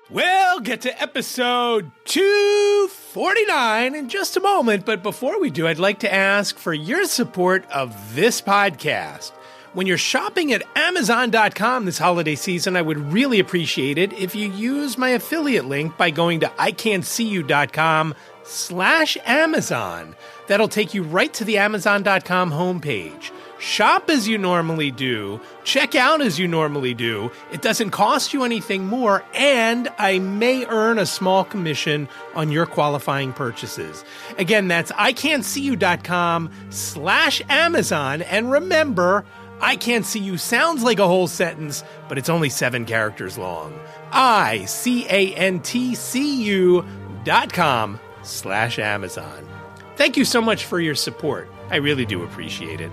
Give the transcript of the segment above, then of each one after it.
We'll get to episode 249 in just a moment, but before we do, I'd like to ask for your support of this podcast. When you're shopping at Amazon.com this holiday season, I would really appreciate it if you use my affiliate link by going to iCantCU.com/Amazon. That'll take you right to the Amazon.com homepage. Shop as you normally do, check out as you normally do. It doesn't cost you anything more, and I may earn a small commission on your qualifying purchases. Again, that's iCantCU.com/Amazon, and remember, iCantCU sounds like a whole sentence, but it's only 7 characters long. iCantCU.com/Amazon. Thank you so much for your support. I really do appreciate it.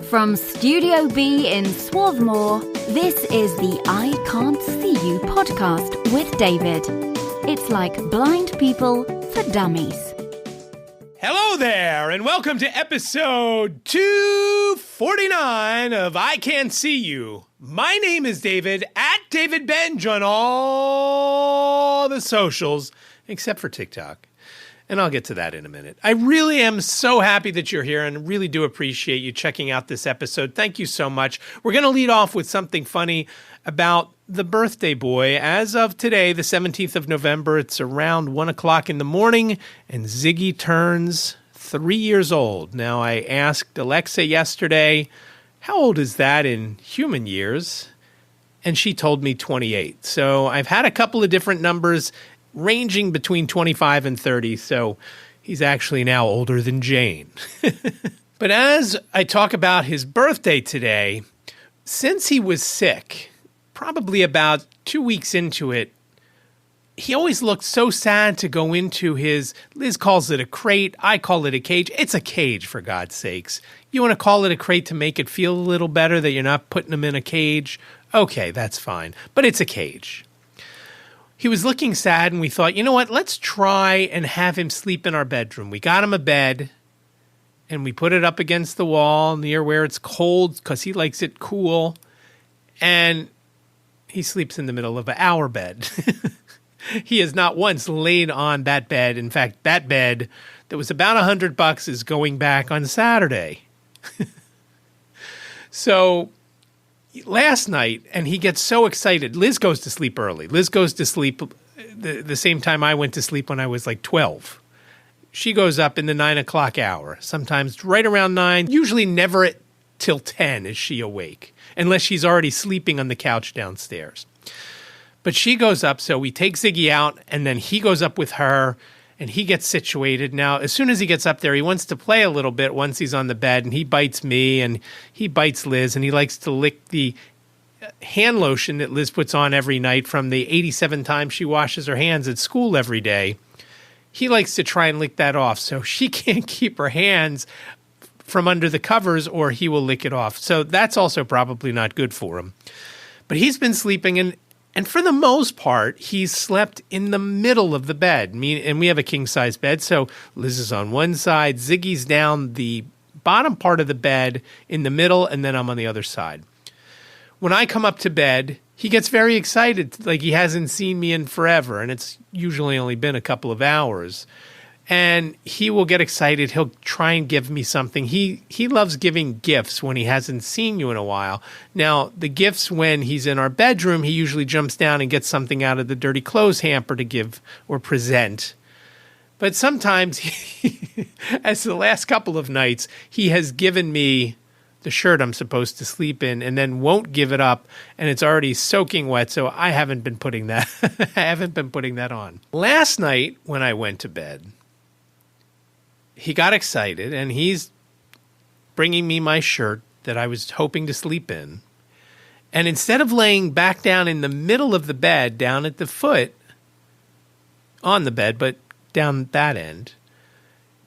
From Studio B in Swarthmore, this is the iCantCU podcast with David. It's like blind people for dummies. Hello there, and welcome to episode 249 of iCantCU. My name is David, at David Benj on all the socials, except for TikTok. And I'll get to that in a minute. I really am so happy that you're here and really do appreciate you checking out this episode. Thank you so much. We're going to lead off with something funny about the birthday boy. As of today, the 17th of November, it's around 1 o'clock in the morning, and Ziggy turns 3 years old. Now, I asked Alexa yesterday, how old is that in human years? And she told me 28. So I've had a couple of different numbers ranging between 25 and 30, so he's actually now older than Jane. But as I talk about his birthday today, since he was sick, probably about 2 weeks into it, he always looked so sad to go into his, Liz calls it a crate, I call it a cage. It's a cage, for God's sakes. You want to call it a crate to make it feel a little better that you're not putting him in a cage? Okay, that's fine, but it's a cage. He was looking sad, and we thought, you know what, let's try and have him sleep in our bedroom. We got him a bed, and we put it up against the wall near where it's cold because he likes it cool, and he sleeps in the middle of our bed. He has not once laid on that bed. In fact, that bed that was about $100 is going back on Saturday. So last night, and he gets so excited. Liz goes to sleep early. Liz goes to sleep the same time I went to sleep when I was like 12. She goes up in the 9 o'clock hour, sometimes right around 9, usually never till 10 is she awake, unless she's already sleeping on the couch downstairs. But she goes up, so we take Ziggy out, and then he goes up with her, and he gets situated. Now, as soon as he gets up there, he wants to play a little bit once he's on the bed, and he bites me, and he bites Liz, and he likes to lick the hand lotion that Liz puts on every night from the 87 times she washes her hands at school every day. He likes to try and lick that off, so she can't keep her hands from under the covers, or he will lick it off. So that's also probably not good for him. But he's been sleeping, and for the most part, he's slept in the middle of the bed. And we have a king-size bed, so Liz is on one side, Ziggy's down the bottom part of the bed in the middle, and then I'm on the other side. When I come up to bed, he gets very excited, like he hasn't seen me in forever, and it's usually only been a couple of hours. And he will get excited. He'll try and give me something. He loves giving gifts when he hasn't seen you in a while. Now, the gifts when he's in our bedroom, he usually jumps down and gets something out of the dirty clothes hamper to give or present. But sometimes, as the last couple of nights, he has given me the shirt I'm supposed to sleep in and then won't give it up, and it's already soaking wet, so I haven't been putting that on. Last night when I went to bed, he got excited, and he's bringing me my shirt that I was hoping to sleep in. And instead of laying back down in the middle of the bed, down at the foot, on the bed, but down that end,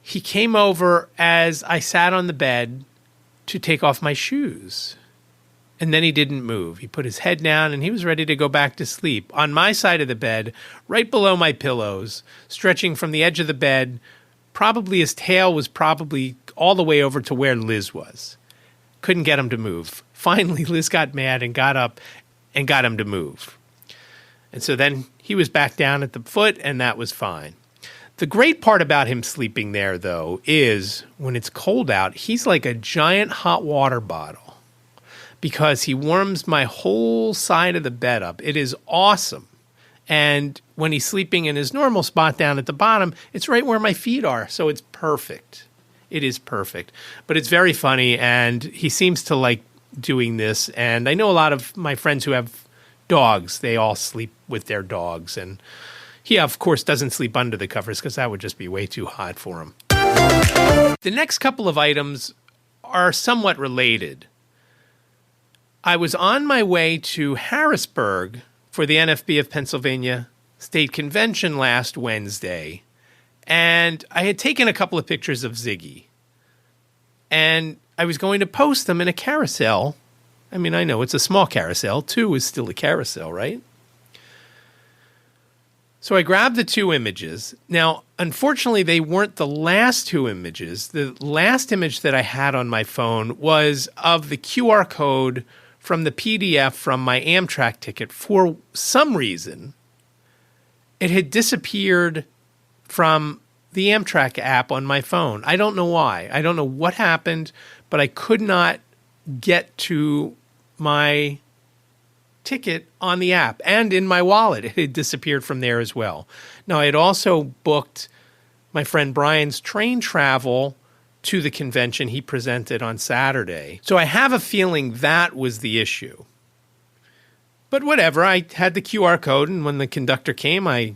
he came over as I sat on the bed to take off my shoes. And then he didn't move. He put his head down, and he was ready to go back to sleep. On my side of the bed, right below my pillows, stretching from the edge of the bed, probably his tail was probably all the way over to where Liz was. Couldn't get him to move. Finally, Liz got mad and got up and got him to move. And so then he was back down at the foot, and that was fine. The great part about him sleeping there, though, is when it's cold out, he's like a giant hot water bottle because he warms my whole side of the bed up. It is awesome. And when he's sleeping in his normal spot down at the bottom, it's right where my feet are. So it's perfect. It is perfect. But it's very funny, and he seems to like doing this. And I know a lot of my friends who have dogs. They all sleep with their dogs. And he, of course, doesn't sleep under the covers because that would just be way too hot for him. The next couple of items are somewhat related. I was on my way to Harrisburg for the NFB of Pennsylvania State Convention last Wednesday, and I had taken a couple of pictures of Ziggy, and I was going to post them in a carousel. I mean, I know it's a small carousel. 2 is still a carousel, right? So I grabbed the 2 images. Now, unfortunately, they weren't the last 2 images. The last image that I had on my phone was of the QR code from the PDF from my Amtrak ticket. For some reason, it had disappeared from the Amtrak app on my phone. I don't know why. I don't know what happened, but I could not get to my ticket on the app, and in my wallet. It had disappeared from there as well. Now, I had also booked my friend Brian's train travel to the convention he presented on Saturday. So I have a feeling that was the issue. But whatever, I had the QR code, and when the conductor came, I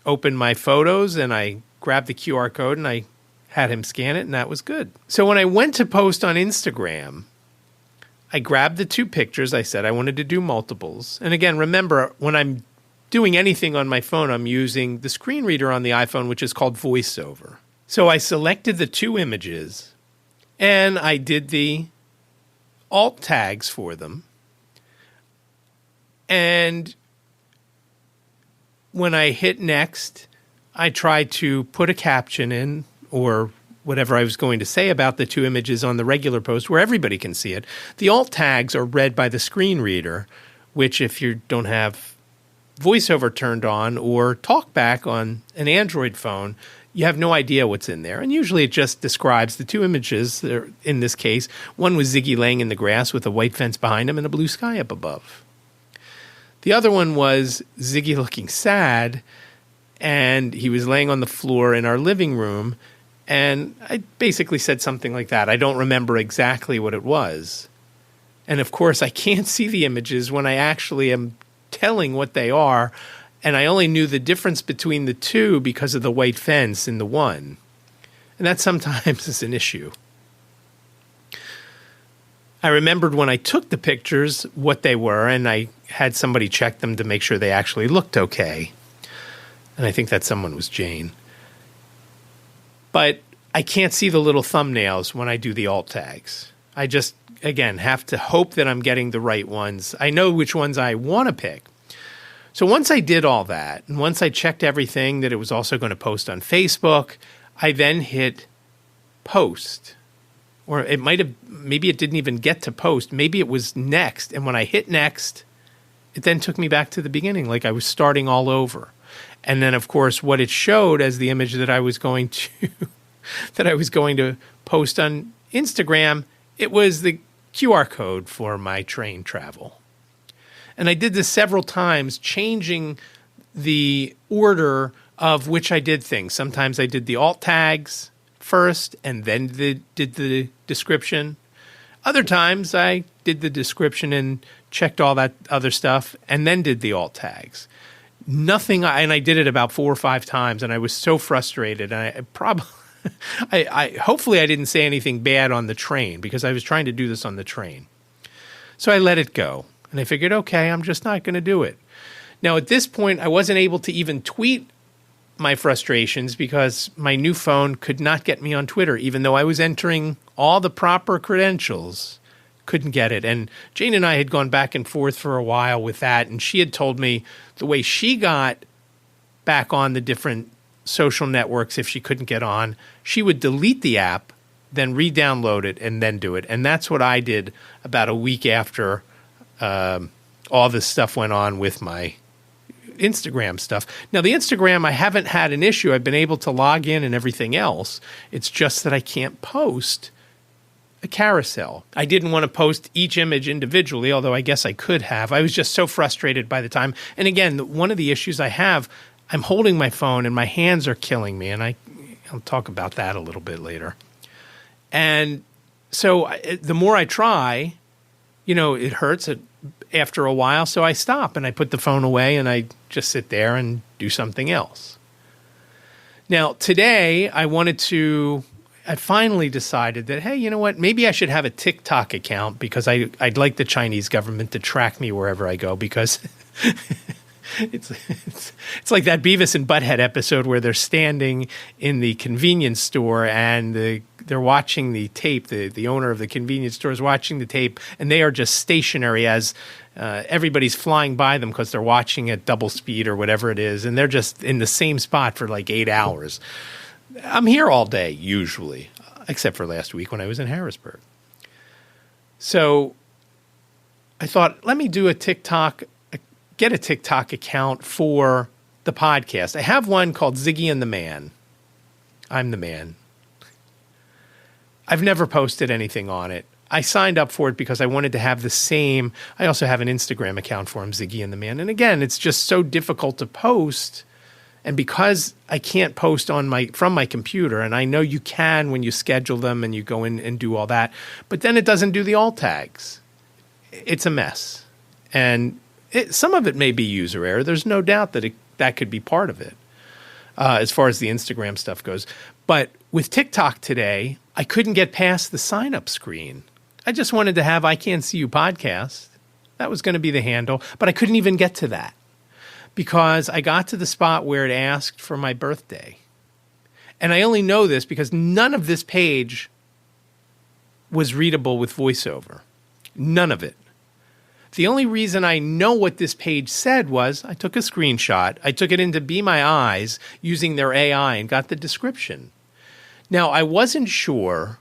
opened my photos and I grabbed the QR code and I had him scan it, and that was good. So when I went to post on Instagram, I grabbed the 2 pictures. I said I wanted to do multiples. And again, remember, when I'm doing anything on my phone, I'm using the screen reader on the iPhone, which is called VoiceOver. So I selected the 2 images, and I did the alt tags for them. And when I hit next, I tried to put a caption in, or whatever I was going to say about the 2 images on the regular post where everybody can see it. The alt tags are read by the screen reader, which if you don't have VoiceOver turned on or TalkBack on an Android phone, you have no idea what's in there. And usually it just describes the 2 images. In this case, one was Ziggy laying in the grass with a white fence behind him and a blue sky up above. The other one was Ziggy looking sad, and he was laying on the floor in our living room. And I basically said something like that. I don't remember exactly what it was. And of course, I can't see the images when I actually am telling what they are. And I only knew the difference between the 2 because of the white fence in the one. And that sometimes is an issue. I remembered when I took the pictures what they were, and I had somebody check them to make sure they actually looked okay. And I think that someone was Jane. But I can't see the little thumbnails when I do the alt tags. I just, again, have to hope that I'm getting the right ones. I know which ones I want to pick. So once I did all that, and once I checked everything that it was also going to post on Facebook, I then hit post. Or it might have, maybe it didn't even get to post. Maybe it was next. And when I hit next, it then took me back to the beginning, like I was starting all over. And then, of course, what it showed as the image that I was going to post on Instagram, it was the QR code for my train travel. And I did this several times, changing the order of which I did things. Sometimes I did the alt tags first and then did the description. Other times I did the description and checked all that other stuff and then did the alt tags. Nothing, and I did it about 4 or 5 times, and I was so frustrated. And hopefully I didn't say anything bad on the train because I was trying to do this on the train. So I let it go, and I figured, okay, I'm just not going to do it. Now, at this point, I wasn't able to even tweet my frustrations because my new phone could not get me on Twitter, even though I was entering all the proper credentials. Couldn't get it. And Jane and I had gone back and forth for a while with that, and she had told me the way she got back on the different social networks if she couldn't get on, she would delete the app, then re-download it, and then do it. And that's what I did about a week after all this stuff went on with my Instagram stuff. Now, the Instagram, I haven't had an issue. I've been able to log in and everything else. It's just that I can't post a carousel. I didn't want to post each image individually, although I guess I could have. I was just so frustrated by the time. And again, one of the issues I have, I'm holding my phone and my hands are killing me. And I'll talk about that a little bit later. And so the more I try, it hurts after a while. So I stop and I put the phone away and I just sit there and do something else. Now, today I finally decided that, hey, you know what? Maybe I should have a TikTok account because I'd like the Chinese government to track me wherever I go because it's like that Beavis and Butthead episode where they're standing in the convenience store and they're watching the tape. The owner of the convenience store is watching the tape, and they are just stationary as everybody's flying by them because they're watching at double speed or whatever it is, and they're just in the same spot for like 8 hours. I'm here all day, usually, except for last week when I was in Harrisburg. So I thought, let me do get a TikTok account for the podcast. I have one called Ziggy and the Man. I'm the man. I've never posted anything on it. I signed up for it because I wanted to have the same. I also have an Instagram account for him, Ziggy and the Man. And again, it's just so difficult to post. And because I can't post from my computer, and I know you can when you schedule them and you go in and do all that, but then it doesn't do the alt tags. It's a mess. And some of it may be user error. There's no doubt that that could be part of it as far as the Instagram stuff goes. But with TikTok today, I couldn't get past the sign-up screen. I just wanted to have iCantCU podcast. That was going to be the handle, but I couldn't even get to that because I got to the spot where it asked for my birthday. And I only know this because none of this page was readable with VoiceOver. None of it. The only reason I know what this page said was I took a screenshot. I took it into Be My Eyes using their AI and got the description. Now, I wasn't sure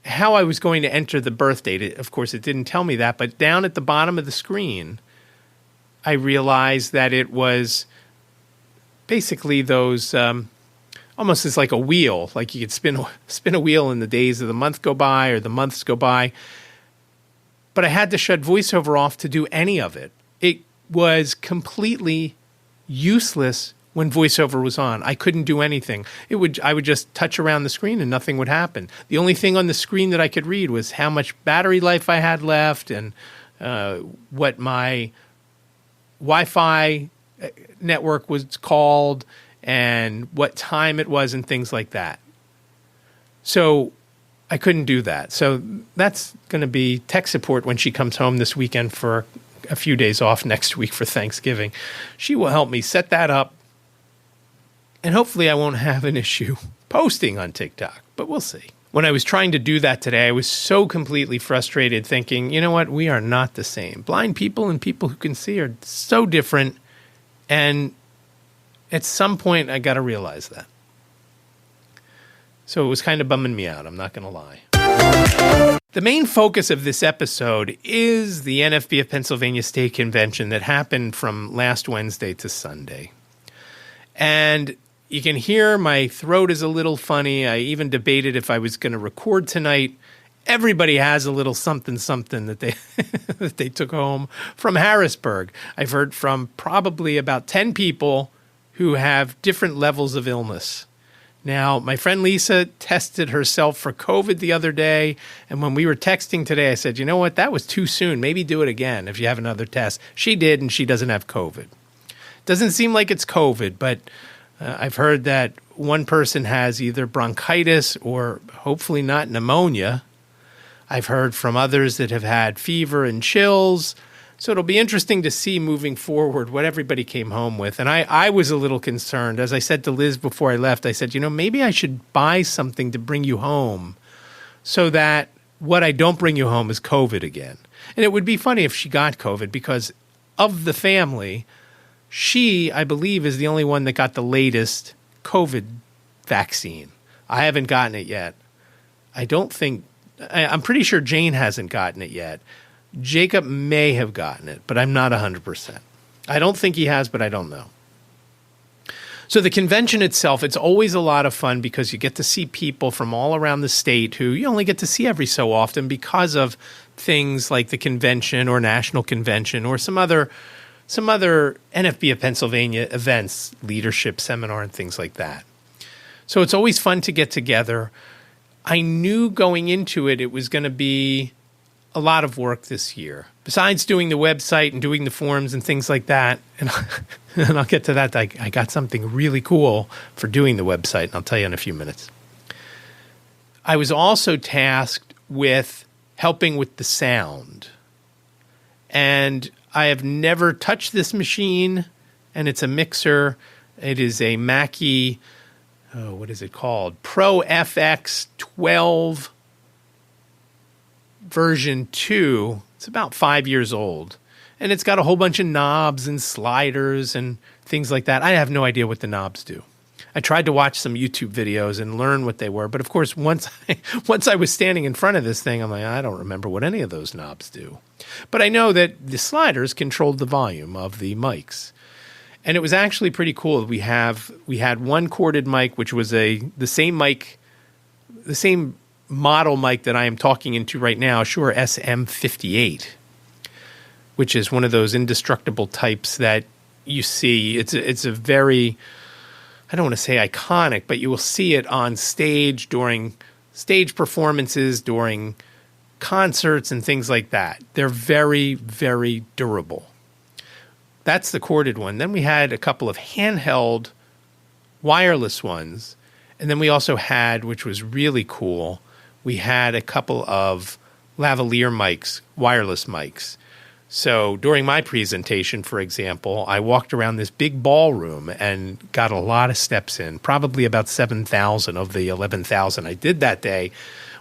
how I was going to enter the birth date. Of course, it didn't tell me that, but down at the bottom of the screen, I realized that it was basically those almost as like a wheel, like you could spin a wheel and the days of the month go by or the months go by. But I had to shut VoiceOver off to do any of it. It was completely useless when VoiceOver was on. I couldn't do anything. I would just touch around the screen and nothing would happen. The only thing on the screen that I could read was how much battery life I had left and what my Wi-Fi network was called and what time it was and things like that. So I couldn't do that. So that's going to be tech support when she comes home this weekend for a few days off next week for Thanksgiving. She will help me set that up. And hopefully I won't have an issue posting on TikTok, but we'll see. When I was trying to do that today, I was so completely frustrated thinking, you know what, we are not the same. Blind people and people who can see are so different. And at some point, I got to realize that. So it was kind of bumming me out, I'm not going to lie. The main focus of this episode is the NFB of Pennsylvania State Convention that happened from last Wednesday to Sunday. And you can hear my throat is a little funny. I even debated if I was going to record tonight. Everybody has a little something that they that they took home from Harrisburg. I've heard from probably about 10 people who have different levels of illness. Now, my friend Lisa tested herself for COVID the other day, and when we were texting today, I said, you know what, that was too soon. Maybe do it again if you have another test. She did, and she doesn't have COVID. Doesn't seem like it's COVID, but I've heard that one person has either bronchitis or hopefully not pneumonia. I've heard from others that have had fever and chills. So it'll be interesting to see moving forward what everybody came home with. And I was a little concerned. As I said to Liz before I left, I said, maybe I should buy something to bring you home so that what I don't bring you home is COVID again. And it would be funny if she got COVID because of the family, she, I believe, is the only one that got the latest COVID vaccine. I haven't gotten it yet. I'm pretty sure Jane hasn't gotten it yet. Jacob may have gotten it, but I'm not 100%. I don't think he has, but I don't know. So the convention itself, it's always a lot of fun because you get to see people from all around the state who you only get to see every so often because of things like the convention or national convention or some other NFB of Pennsylvania events, leadership seminar and things like that. So it's always fun to get together. I knew going into it, it was going to be a lot of work this year. Besides doing the website and doing the forums and things like that, and I'll get to that, I got something really cool for doing the website, and I'll tell you in a few minutes. I was also tasked with helping with the sound. And I have never touched this machine, and it's a mixer. It is a Mackie, what is it called? Pro FX 12 version 2. It's about 5 years old. And it's got a whole bunch of knobs and sliders and things like that. I have no idea what the knobs do. I tried to watch some YouTube videos and learn what they were. But of course, once I was standing in front of this thing, I'm like, I don't remember what any of those knobs do. But I know that the sliders controlled the volume of the mics. And it was actually pretty cool. We had one corded mic, which was the same mic, the same model mic that I am talking into right now, Shure SM58, which is one of those indestructible types that you see. It's a very, I don't want to say iconic, but you will see it on stage during stage performances, during concerts and things like that. They're very, very durable. That's the corded one. Then we had a couple of handheld wireless ones. And then we also had, which was really cool, we had a couple of lavalier mics, wireless mics. So during my presentation, for example, I walked around this big ballroom and got a lot of steps in, probably about 7,000 of the 11,000 I did that day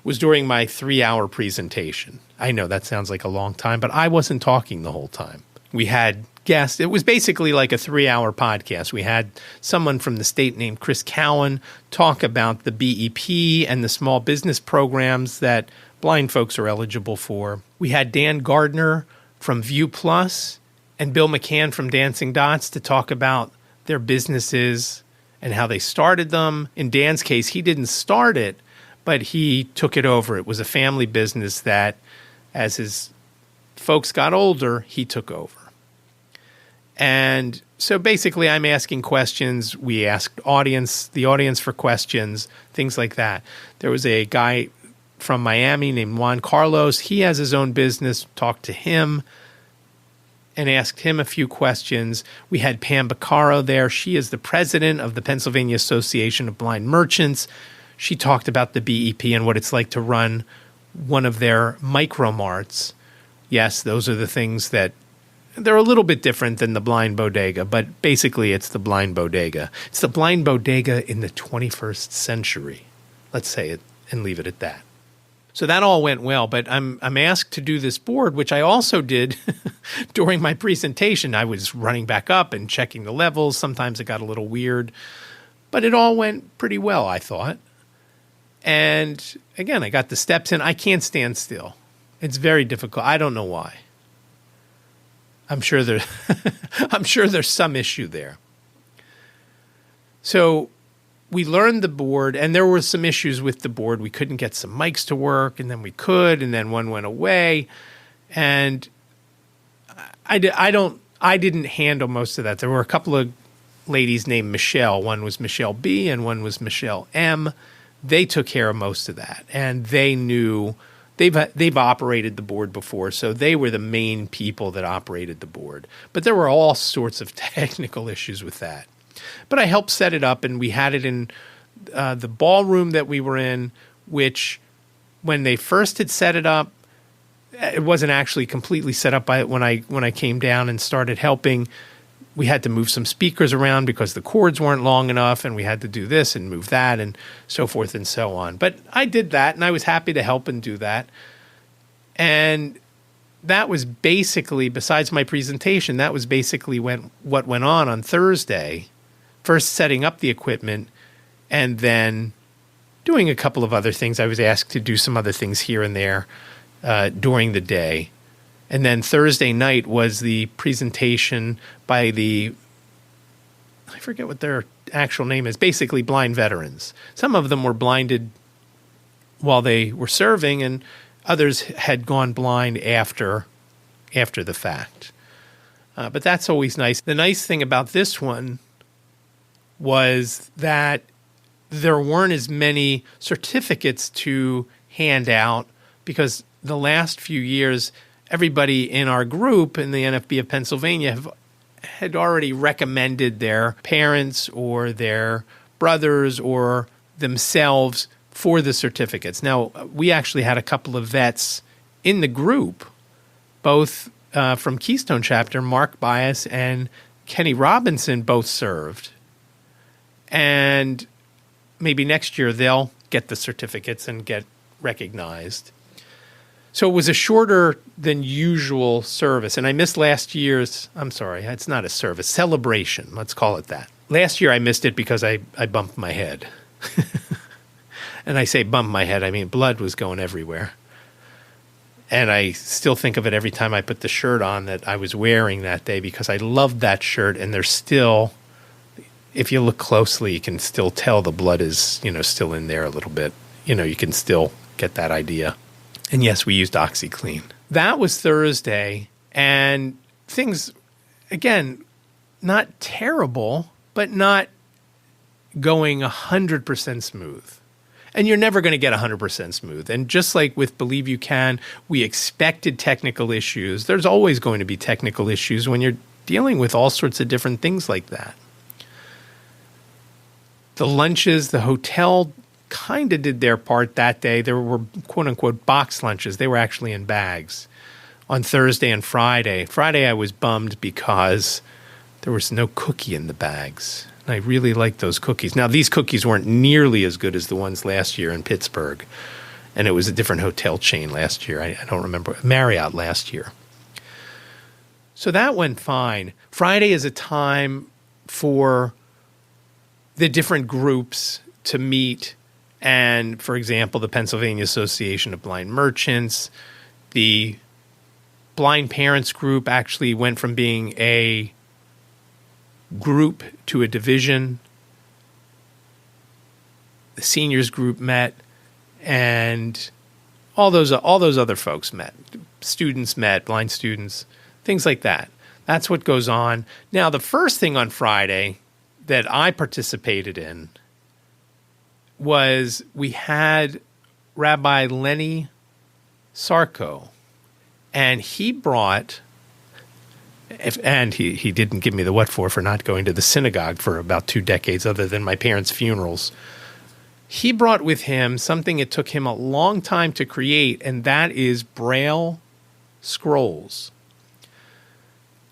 was during my 3-hour presentation. I know that sounds like a long time, but I wasn't talking the whole time. We had guests. It was basically like a 3-hour podcast. We had someone from the state named Chris Cowan talk about the BEP and the small business programs that blind folks are eligible for. We had Dan Gardner from View Plus and Bill McCann from Dancing Dots to talk about their businesses and how they started them. In Dan's case, he didn't start it, but he took it over. It was a family business that, as his folks got older, he took over. And so basically I'm asking questions. We asked the audience for questions, things like that. There was a guy from Miami named Juan Carlos. He has his own business. Talked to him and asked him a few questions. We had Pam Baccaro there. She is the president of the Pennsylvania Association of Blind Merchants. She talked about the BEP and what it's like to run one of their micro-marts. Yes, those are the things that they're a little bit different than the blind bodega, but basically it's the blind bodega. It's the blind bodega in the 21st century. Let's say it and leave it at that. So that all went well, but I'm asked to do this board, which I also did during my presentation. I was running back up and checking the levels. Sometimes it got a little weird, but it all went pretty well, I thought. And again, I got the steps in. I can't stand still. It's very difficult. I don't know why. I'm sure there's some issue there. So we learned the board, and there were some issues with the board. We couldn't get some mics to work, and then we could, and then one went away. And I didn't handle most of that. There were a couple of ladies named Michelle. One was Michelle B, and one was Michelle M. They took care of most of that, and they knew. They've operated the board before, so they were the main people that operated the board. But there were all sorts of technical issues with that. But I helped set it up, and we had it in the ballroom that we were in, which when they first had set it up, it wasn't actually completely set up when I came down and started helping. We had to move some speakers around because the cords weren't long enough, and we had to do this and move that and so forth and so on. But I did that, and I was happy to help and do that. And that was basically, besides my presentation, that was basically what went on Thursday. First setting up the equipment, and then doing a couple of other things. I was asked to do some other things here and there during the day. And then Thursday night was the presentation by I forget what their actual name is, basically blind veterans. Some of them were blinded while they were serving, and others had gone blind after the fact. But that's always nice. The nice thing about this one was that there weren't as many certificates to hand out, because the last few years, everybody in our group in the NFB of Pennsylvania had already recommended their parents or their brothers or themselves for the certificates. Now, we actually had a couple of vets in the group, both from Keystone Chapter, Mark Bias and Kenny Robinson both served. And maybe next year they'll get the certificates and get recognized. So it was a shorter than usual service. And I missed last year's, I'm sorry, it's not a service, celebration, let's call it that. Last year I missed it because I bumped my head. And I say bumped my head, I mean blood was going everywhere. And I still think of it every time I put the shirt on that I was wearing that day, because I loved that shirt. And there's still, if you look closely, you can still tell the blood is, still in there a little bit. You can still get that idea. And yes, we used OxyClean. That was Thursday, and things, again, not terrible, but not going 100% smooth. And you're never going to get 100% smooth. And just like with Believe You Can, we expected technical issues. There's always going to be technical issues when you're dealing with all sorts of different things like that. The lunches, the hotel kind of did their part that day. There were quote-unquote box lunches. They were actually in bags on Thursday and Friday. Friday I was bummed because there was no cookie in the bags. And I really liked those cookies. Now, these cookies weren't nearly as good as the ones last year in Pittsburgh. And it was a different hotel chain last year. I don't remember. Marriott last year. So that went fine. Friday is a time for the different groups to meet. And, for example, the Pennsylvania Association of Blind Merchants, the Blind Parents Group actually went from being a group to a division. The Seniors Group met, and all those other folks met. Students met, blind students, things like that. That's what goes on. Now, the first thing on Friday that I participated in was we had Rabbi Lenny Sarko, and he brought, and he didn't give me the what for not going to the synagogue for about 2 decades other than my parents' funerals. He brought with him something it took him a long time to create, and that is Braille scrolls.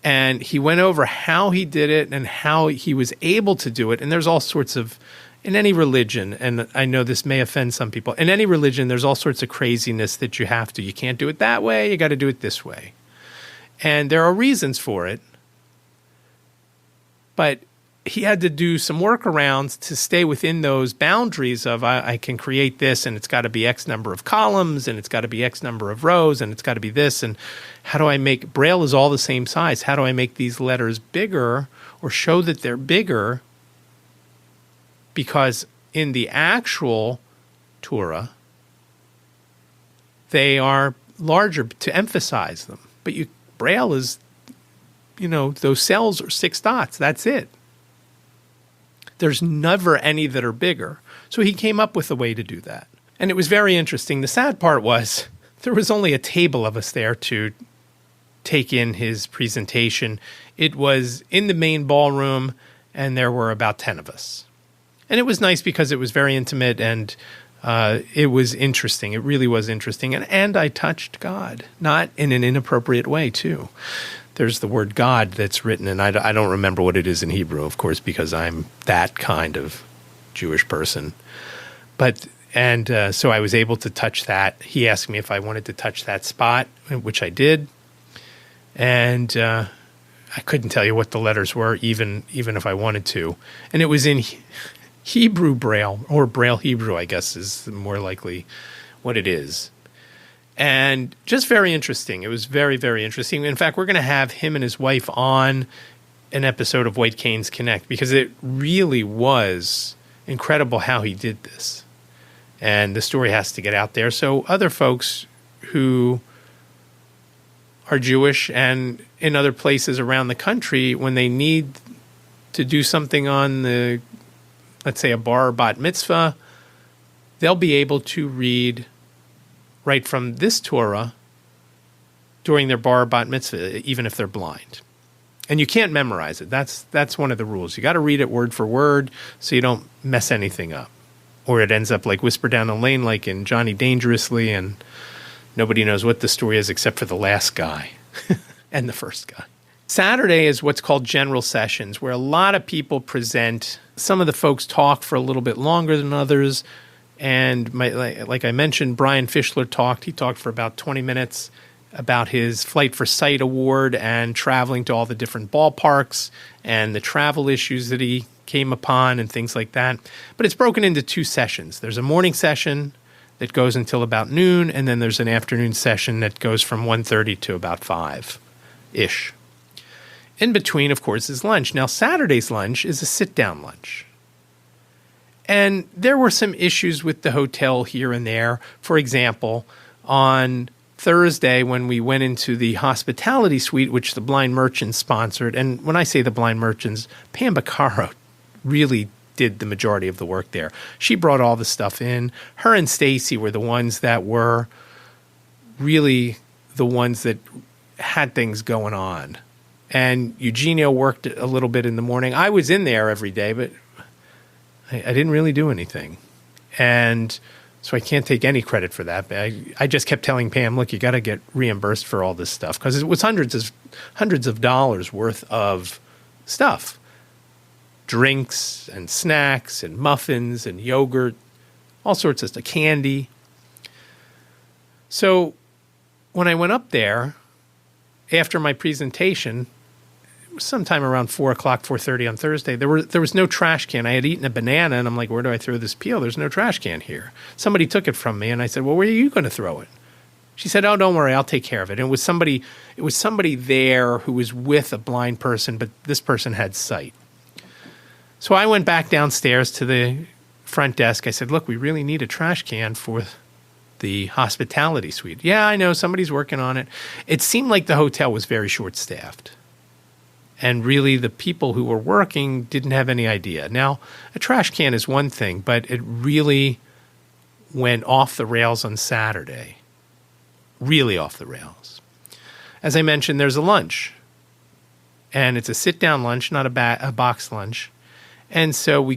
And he went over how he did it and how he was able to do it. And there's all sorts of, in any religion, and I know this may offend some people, in any religion, there's all sorts of craziness that you can't do it that way, you got to do it this way. And there are reasons for it. But he had to do some workarounds to stay within those boundaries of I can create this, and it's got to be X number of columns, and it's got to be X number of rows, and it's got to be this. And how do I make, Braille is all the same size. How do I make these letters bigger or show that they're bigger? Because in the actual Torah, they are larger to emphasize them. But Braille is, those cells are 6 dots. That's it. There's never any that are bigger. So he came up with a way to do that. And it was very interesting. The sad part was there was only a table of us there to take in his presentation. It was in the main ballroom, and there were about 10 of us. And it was nice because it was very intimate, and it was interesting. It really was interesting. And I touched God, not in an inappropriate way, too. There's the word God that's written, and I don't remember what it is in Hebrew, of course, because I'm that kind of Jewish person. So I was able to touch that. He asked me if I wanted to touch that spot, which I did. And I couldn't tell you what the letters were, even if I wanted to. And it was in Hebrew Braille, or Braille Hebrew, I guess is more likely what it is. And just very interesting. It was very, very interesting. In fact, we're going to have him and his wife on an episode of White Canes Connect because it really was incredible how he did this. And the story has to get out there. So other folks who are Jewish and in other places around the country, when they need to do something on the, let's say, a bar or bat mitzvah, they'll be able to read right from this Torah during their bar or bat mitzvah, even if they're blind. And you can't memorize it. That's one of the rules. You got to read it word for word so you don't mess anything up. Or it ends up like Whisper Down the Lane, like in Johnny Dangerously, and nobody knows what the story is except for the last guy and the first guy. Saturday is what's called general sessions, where a lot of people present. Some of the folks talk for a little bit longer than others. And like I mentioned, Brian Fischler talked. He talked for about 20 minutes about his Flight for Sight award and traveling to all the different ballparks and the travel issues that he came upon and things like that. But it's broken into two sessions. There's a morning session that goes until about noon, and then there's an afternoon session that goes from 1:30 to about 5-ish. In between, of course, is lunch. Now, Saturday's lunch is a sit-down lunch. And there were some issues with the hotel here and there. For example, on Thursday when we went into the hospitality suite, which the Blind Merchants sponsored, and when I say the Blind Merchants, Pam Baccaro really did the majority of the work there. She brought all the stuff in. Her and Stacy were the ones that were really the ones that had things going on. And Eugenio worked a little bit in the morning. I was in there every day, but I didn't really do anything. And so I can't take any credit for that. I just kept telling Pam, look, you got to get reimbursed for all this stuff, because it was hundreds of dollars worth of stuff. Drinks and snacks and muffins and yogurt, all sorts of stuff, candy. So when I went up there after my presentation, it was sometime around 4 o'clock, 4:30 on Thursday, there was no trash can. I had eaten a banana, and I'm like, where do I throw this peel? There's no trash can here. Somebody took it from me, and I said, well, where are you going to throw it? She said, oh, don't worry, I'll take care of it. And it was somebody there who was with a blind person, but this person had sight. So I went back downstairs to the front desk. I said, look, we really need a trash can for the hospitality suite. Yeah, I know, somebody's working on it. It seemed like the hotel was very short-staffed. And really, the people who were working didn't have any idea. Now, a trash can is one thing, but it really went off the rails on Saturday. Really off the rails. As I mentioned, there's a lunch. And it's a sit-down lunch, not a box lunch. And so we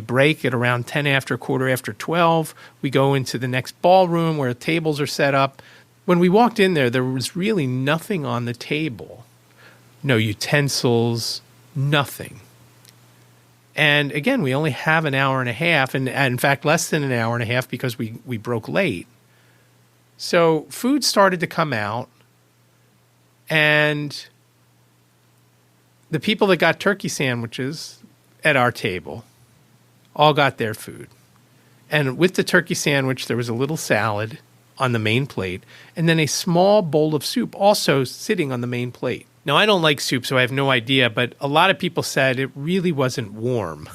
break at around 10 after, quarter after 12. We go into the next ballroom where tables are set up. When we walked in there was really nothing on the table. No utensils, nothing. And again, we only have an hour and a half, and in fact, less than an hour and a half because we broke late. So food started to come out, and the people that got turkey sandwiches at our table all got their food. And with the turkey sandwich, there was a little salad on the main plate, and then a small bowl of soup also sitting on the main plate. Now, I don't like soup, so I have no idea, but a lot of people said it really wasn't warm.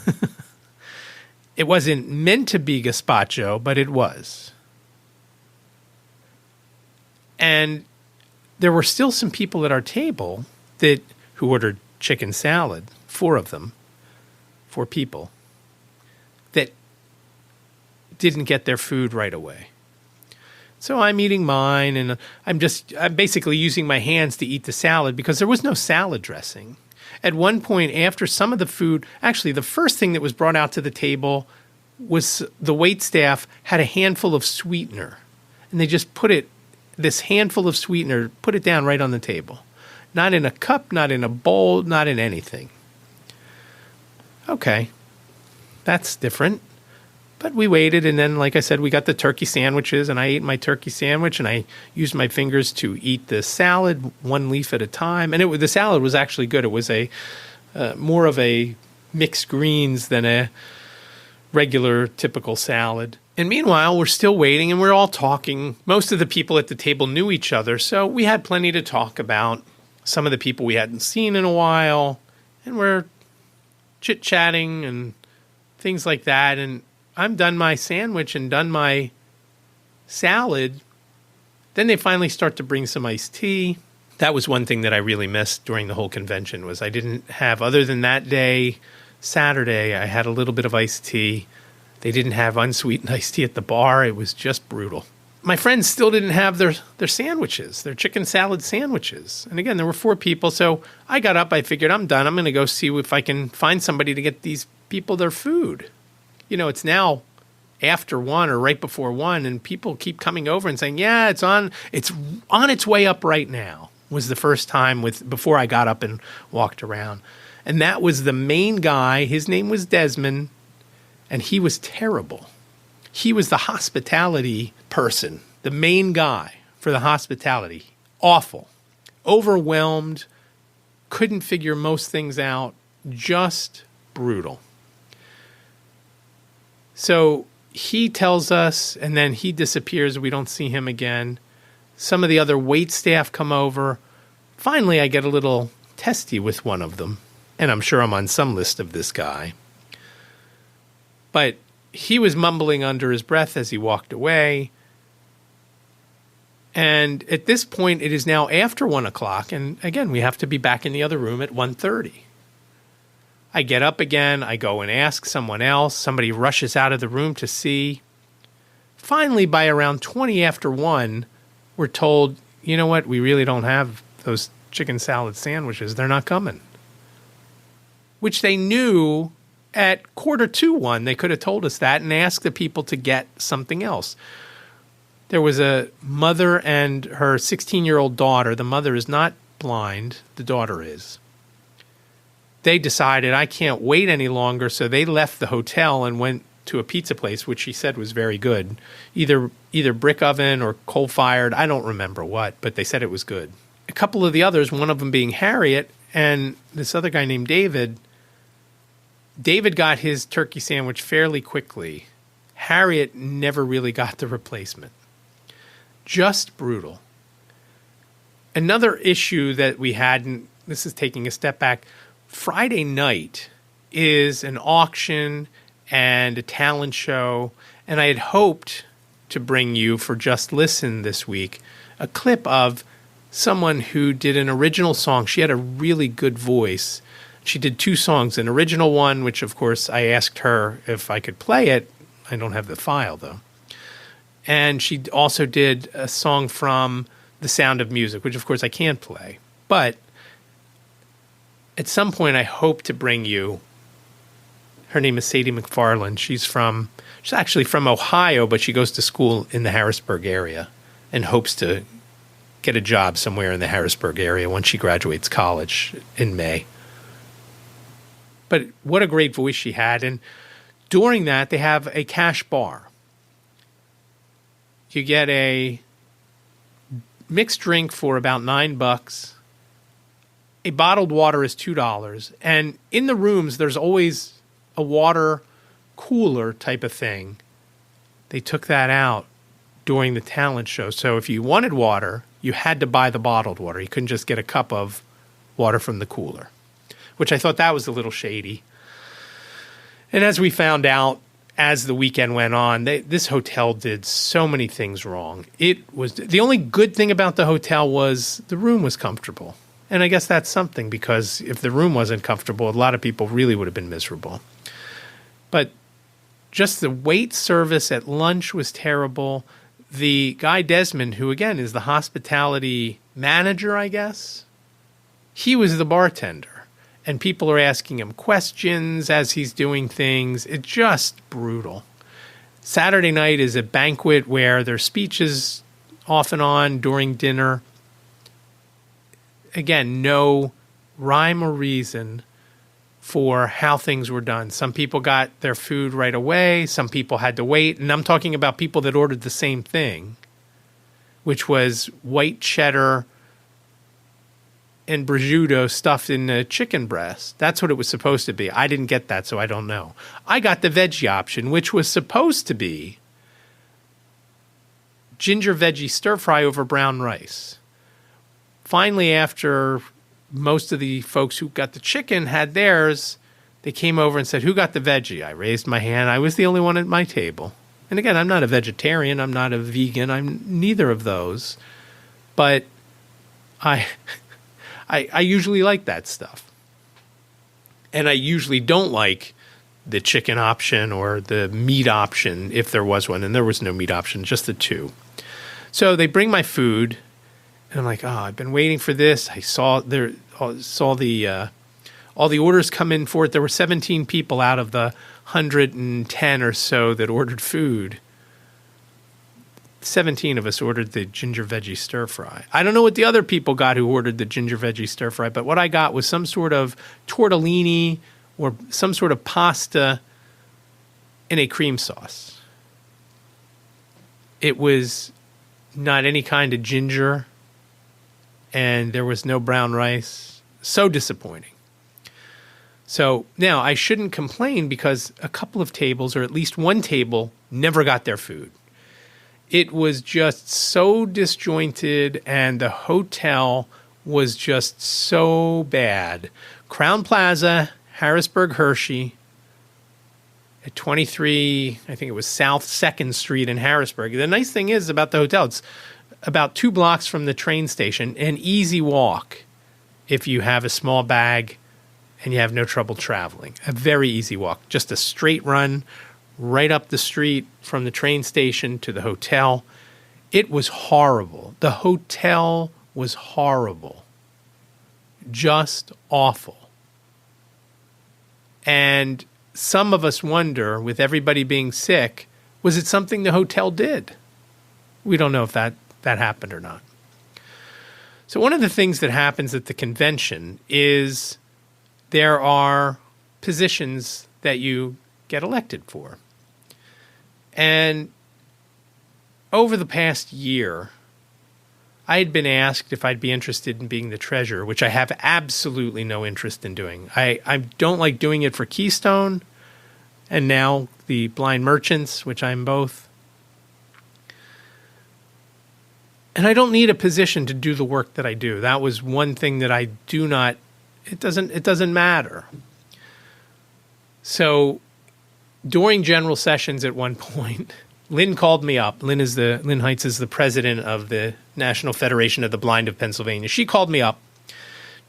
It wasn't meant to be gazpacho, but it was. And there were still some people at our table who ordered chicken salad, 4 of them, 4 people, that didn't get their food right away. So I'm eating mine, and I'm basically using my hands to eat the salad because there was no salad dressing. At one point, after some of the food, actually the first thing that was brought out to the table was the waitstaff had a handful of sweetener, and they just put it down right on the table. Not in a cup, not in a bowl, not in anything. Okay, that's different. But we waited, and then, like I said, we got the turkey sandwiches, and I ate my turkey sandwich, and I used my fingers to eat the salad, 1 leaf at a time. And the salad was actually good. It was more of a mixed greens than a regular typical salad. And meanwhile, we're still waiting and we're all talking. Most of the people at the table knew each other, so we had plenty to talk about. Some of the people we hadn't seen in a while, and we're chit-chatting and things like that. And I'm done my sandwich and done my salad. Then they finally start to bring some iced tea. That was one thing that I really missed during the whole convention was I didn't have, other than that day, Saturday, I had a little bit of iced tea. They didn't have unsweetened iced tea at the bar. It was just brutal. My friends still didn't have their sandwiches, their chicken salad sandwiches. And again, there were 4 people, so I got up. I figured I'm done. I'm going to go see if I can find somebody to get these people their food. You know, it's now after 1 or right before 1, and people keep coming over and saying, yeah, it's on its way up right now, was the first time before I got up and walked around. And that was the main guy. His name was Desmond. And he was terrible. He was the hospitality person, the main guy for the hospitality. Awful. Overwhelmed. Couldn't figure most things out. Just brutal. So he tells us, and then he disappears. We don't see him again. Some of the other wait staff come over. Finally, I get a little testy with one of them. And I'm sure I'm on some list of this guy. But he was mumbling under his breath as he walked away. And at this point, it is now after 1 o'clock. And again, we have to be back in the other room at 1:30. I get up again. I go and ask someone else. Somebody rushes out of the room to see. Finally, by around 20 after 1, we're told, you know what? We really don't have those chicken salad sandwiches. They're not coming. Which they knew. At 1:45, they could have told us that and asked the people to get something else. There was a mother and her 16-year-old daughter. The mother is not blind. The daughter is. They decided, I can't wait any longer, so they left the hotel and went to a pizza place, which she said was very good. Either brick oven or coal-fired. I don't remember what, but they said it was good. A couple of the others, one of them being Harriet and this other guy named David got his turkey sandwich fairly quickly. Harriet never really got the replacement. Just brutal. Another issue that we had, and this is taking a step back, Friday night is an auction and a talent show, and I had hoped to bring you for Just Listen this week a clip of someone who did an original song. She had a really good voice. She did 2 songs, an original one, which, of course, I asked her if I could play it. I don't have the file, though. And she also did a song from The Sound of Music, which, of course, I can't play. But at some point, I hope to bring you. Her name is Sadie McFarland. She's actually from Ohio, but she goes to school in the Harrisburg area and hopes to get a job somewhere in the Harrisburg area once she graduates college in May. But what a great voice she had. And during that, they have a cash bar. You get a mixed drink for about $9. A bottled water is $2. And in the rooms, there's always a water cooler type of thing. They took that out during the talent show. So if you wanted water, you had to buy the bottled water. You couldn't just get a cup of water from the cooler, which I thought that was a little shady. And as we found out as the weekend went on, this hotel did so many things wrong. The only good thing about the hotel was the room was comfortable. And I guess that's something, because if the room wasn't comfortable, a lot of people really would have been miserable. But just the wait service at lunch was terrible. The guy Desmond, who again is the hospitality manager, I guess, he was the bartender. And people are asking him questions as he's doing things. It's just brutal. Saturday night is a banquet where there's speeches off and on during dinner. Again, no rhyme or reason for how things were done. Some people got their food right away. Some people had to wait. And I'm talking about people that ordered the same thing, which was white cheddar and prosciutto stuffed in a chicken breast. That's what it was supposed to be. I didn't get that, so I don't know. I got the veggie option, which was supposed to be ginger veggie stir fry over brown rice. Finally, after most of the folks who got the chicken had theirs, they came over and said, who got the veggie? I raised my hand. I was the only one at my table. And again, I'm not a vegetarian. I'm not a vegan. I'm neither of those. But I usually like that stuff. And I usually don't like the chicken option or the meat option, if there was one. And there was no meat option, just the two. So they bring my food, and I'm like, oh, I've been waiting for this. I saw the all the orders come in for it. There were 17 people out of the 110 or so that ordered food. 17 of us ordered the ginger veggie stir fry. I don't know what the other people got who ordered the ginger veggie stir fry, but what I got was some sort of tortellini or some sort of pasta in a cream sauce. It was not any kind of ginger, and there was no brown rice. So disappointing. So now I shouldn't complain because a couple of tables, or at least one table, never got their food. It was just so disjointed, and the hotel was just so bad. Crowne Plaza, Harrisburg, Hershey, at 23, I think it was South 2nd Street in Harrisburg. The nice thing is about the hotel, it's about 2 blocks from the train station, an easy walk if you have a small bag and you have no trouble traveling. A very easy walk, just a straight run right up the street from the train station to the hotel. It was horrible. The hotel was horrible. Just awful. And some of us wonder, with everybody being sick, was it something the hotel did? We don't know if that happened or not. So one of the things that happens at the convention is there are positions that you get elected for. And over the past year, I had been asked if I'd be interested in being the treasurer, which I have absolutely no interest in doing. I don't like doing it for Keystone and now the Blind Merchants, which I'm both. And I don't need a position to do the work that I do. That was one thing that I do not, it doesn't matter. So during general sessions at one point, Lynn called me up. Lynn Heitz is the president of the National Federation of the Blind of Pennsylvania. She called me up.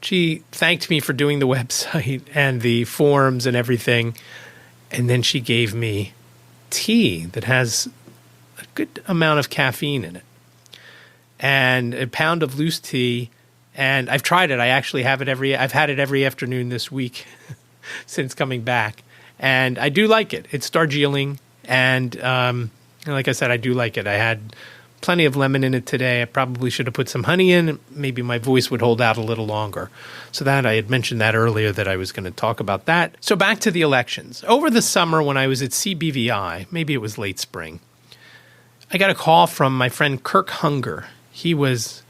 She thanked me for doing the website and the forms and everything. And then she gave me tea that has a good amount of caffeine in it and a pound of loose tea. And I've tried it. I actually have it I've had it every afternoon this week since coming back. And I do like it. It's Darjeeling. And like I said, I do like it. I had plenty of lemon in it today. I probably should have put some honey in. Maybe my voice would hold out a little longer. So that I had mentioned that earlier that I was going to talk about that. So back to the elections. Over the summer when I was at CBVI, maybe it was late spring, I got a call from my friend Kirk Hunger. He was,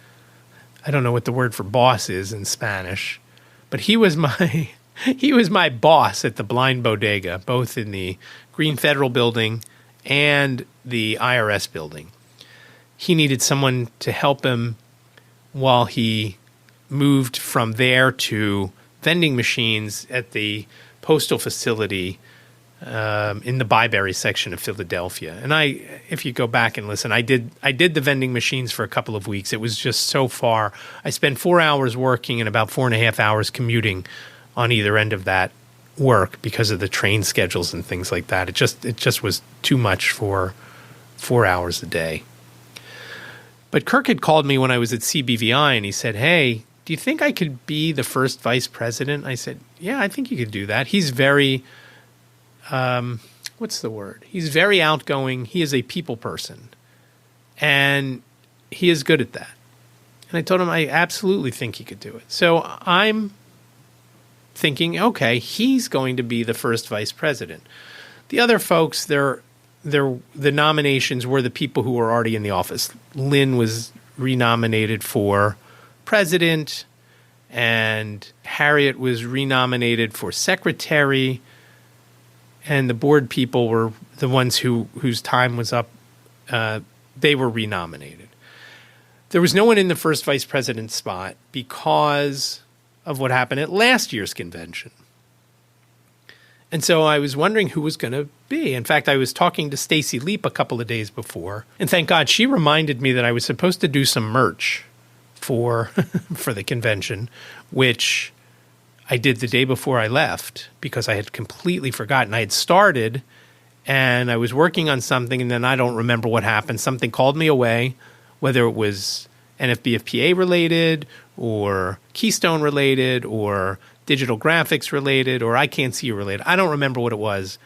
I don't know what the word for boss is in Spanish, but he was my boss at the Blind Bodega, both in the Green Federal Building and the IRS building. He needed someone to help him while he moved from there to vending machines at the postal facility in the Byberry section of Philadelphia. And if you go back and listen, I did the vending machines for a couple of weeks. It was just so far. I spent 4 hours working and about 4.5 hours commuting on either end of that work because of the train schedules and things like that. It just was too much for 4 hours a day. But Kirk had called me when I was at CBVI and he said, "Hey, do you think I could be the first vice president?" I said, "Yeah, I think you could do that." He's very, what's the word? He's very outgoing. He is a people person. And he is good at that. And I told him I absolutely think he could do it. So I'm thinking, okay, he's going to be the first vice president. The other folks, the nominations were the people who were already in the office. Lynn was renominated for president, and Harriet was renominated for secretary, and the board people were the ones whose time was up they were renominated. There was no one in the first vice president spot because of what happened at last year's convention. And so I was wondering who was going to be. In fact, I was talking to Stacy Leap a couple of days before, and thank God she reminded me that I was supposed to do some merch for for the convention, which I did the day before I left because I had completely forgotten. I had started and I was working on something, and then I don't remember what happened. Something called me away, whether it was NFBFPA related or Keystone related or digital graphics related or iCantCU related. I don't remember what it was.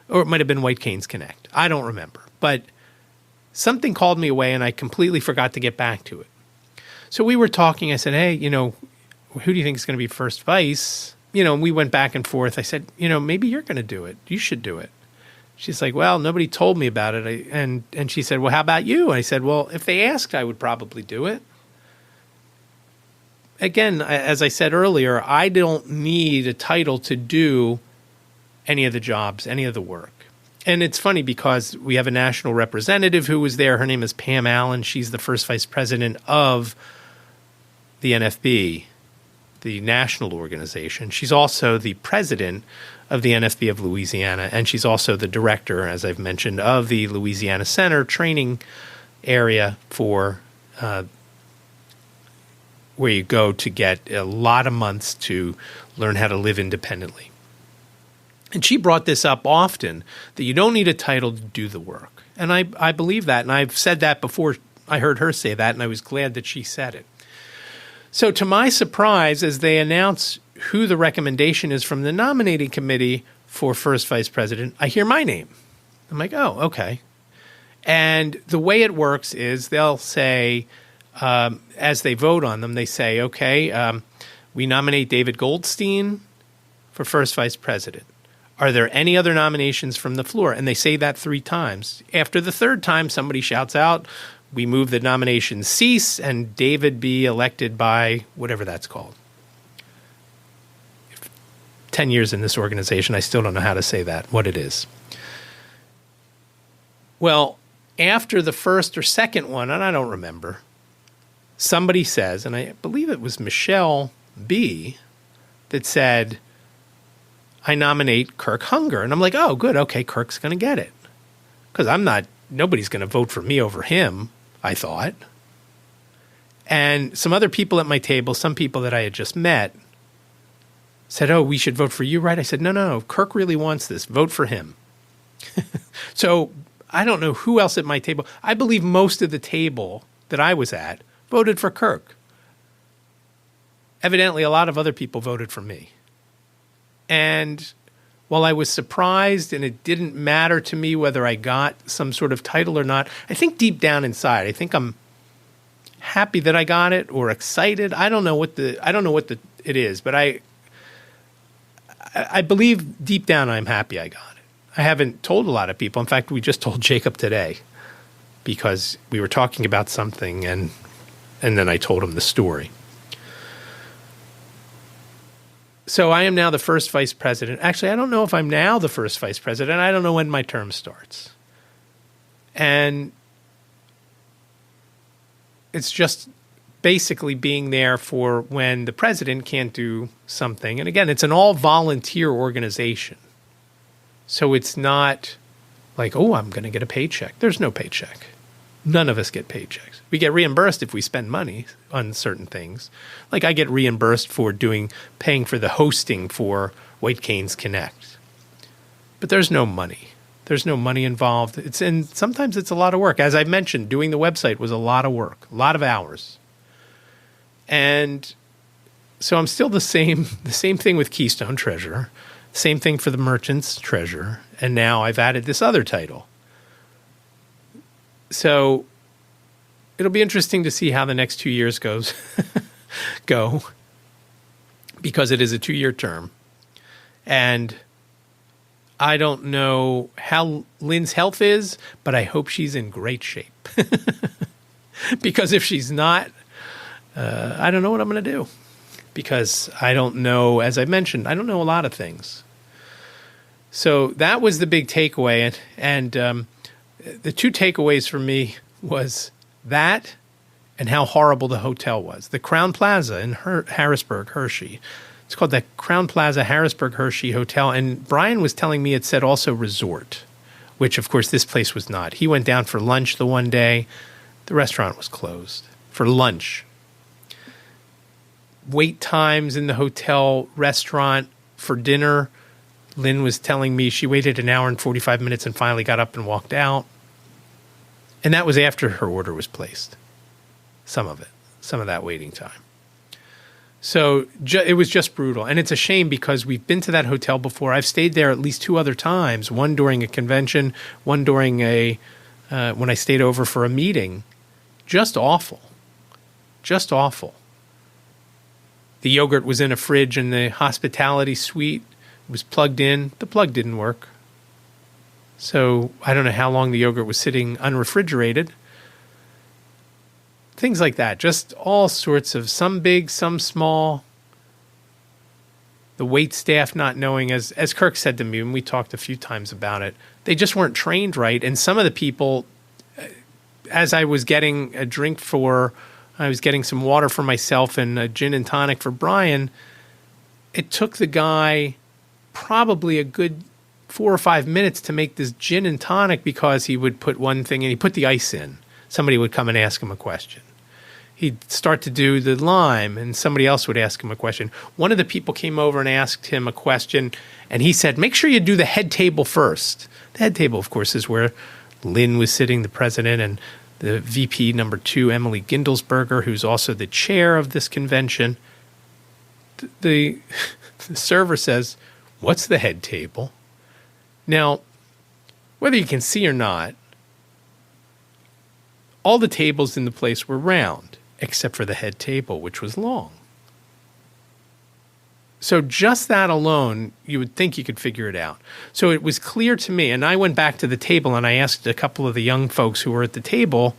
Or it might have been White Canes Connect. I don't remember. But something called me away and I completely forgot to get back to it. So we were talking. I said, hey, who do you think is going to be first vice? And we went back and forth. I said, maybe you're going to do it. You should do it. She's like, well, nobody told me about it. And she said, well, how about you? And I said, well, if they asked, I would probably do it. Again, as I said earlier, I don't need a title to do any of the jobs, any of the work. And it's funny because we have a national representative who was there. Her name is Pam Allen. She's the first vice president of the NFB, the national organization. She's also the president of the NFB of Louisiana, and she's also the director, as I've mentioned, of the Louisiana Center training area for where you go to get a lot of months to learn how to live independently. And she brought this up often, that you don't need a title to do the work. And I believe that, and I've said that before. I heard her say that, and I was glad that she said it. So to my surprise, as they announce who the recommendation is from the nominating committee for first vice president, I hear my name. I'm like, oh, okay. And the way it works is they'll say, as they vote on them, they say, okay, we nominate David Goldstein for first vice president. Are there any other nominations from the floor? And they say that 3 times. After the 3rd time, somebody shouts out, we move the nominations cease and David be elected by whatever that's called. 10 years in this organization, I still don't know how to say that, what it is. Well, after the first or second one, and I don't remember, somebody says, and I believe it was Michelle B., that said, I nominate Kirk Hunger. And I'm like, oh, good. Okay, Kirk's going to get it. Because nobody's going to vote for me over him, I thought. And some other people at my table, some people that I had just met, said, oh, we should vote for you, right? I said, no, Kirk really wants this. Vote for him. So I don't know who else at my table. I believe most of the table that I was at voted for Kirk. Evidently, a lot of other people voted for me. And while I was surprised and it didn't matter to me whether I got some sort of title or not, I think deep down inside, I think I'm happy that I got it or excited. I don't know what it is, but I believe deep down I'm happy I got it. I haven't told a lot of people. In fact, we just told Jacob today because we were talking about something and then I told him the story. So I am now the first vice president. Actually, I don't know if I'm now the first vice president. I don't know when my term starts. And it's just basically being there for when the president can't do something. And again, it's an all-volunteer organization. So it's not like, oh, I'm going to get a paycheck. There's no paycheck. None of us get paychecks. We get reimbursed if we spend money on certain things. Like I get reimbursed for paying for the hosting for White Canes Connect. But there's no money. There's no money involved. And sometimes it's a lot of work. As I mentioned, doing the website was a lot of work, a lot of hours. And so I'm still the same thing with Keystone Treasurer, same thing for the Merchants Treasurer, and now I've added this other title. So it'll be interesting to see how the next 2 years go, because it is a 2-year term. And I don't know how Lynn's health is, but I hope she's in great shape. Because if she's not, I don't know what I'm going to do. Because I don't know, as I mentioned, I don't know a lot of things. So that was the big takeaway. And the 2 takeaways for me was that and how horrible the hotel was. The Crowne Plaza in Harrisburg, Hershey. It's called the Crowne Plaza Harrisburg Hershey Hotel. And Brian was telling me it said also resort, which, of course, this place was not. He went down for lunch the one day. The restaurant was closed for lunch. Wait times in the hotel restaurant for dinner. Lynn was telling me she waited an hour and 45 minutes and finally got up and walked out. And that was after her order was placed. Some of that waiting time. So it was just brutal. And it's a shame because we've been to that hotel before. I've stayed there at least 2 other times, one during a convention, one during when I stayed over for a meeting. Just awful. Just awful. The yogurt was in a fridge in the hospitality suite. It was plugged in. The plug didn't work. So I don't know how long the yogurt was sitting unrefrigerated. Things like that. Just all sorts of, some big, some small. The wait staff not knowing, as Kirk said to me when we talked a few times about it, they just weren't trained right. And some of the people, as I was getting a drink I was getting some water for myself and a gin and tonic for Brian, it took the guy probably a good 4 or 5 minutes to make this gin and tonic because he would put one thing and he put the ice in. Somebody would come and ask him a question. He'd start to do the lime and somebody else would ask him a question. One of the people came over and asked him a question and he said, make sure you do the head table first. The head table, of course, is where Lynn was sitting, the president, and the VP number 2, Emily Gindelsberger, who's also the chair of this convention. The server says, what's the head table? Now, whether you can see or not, all the tables in the place were round, except for the head table, which was long. So just that alone, you would think you could figure it out. So it was clear to me, and I went back to the table and I asked a couple of the young folks who were at the table,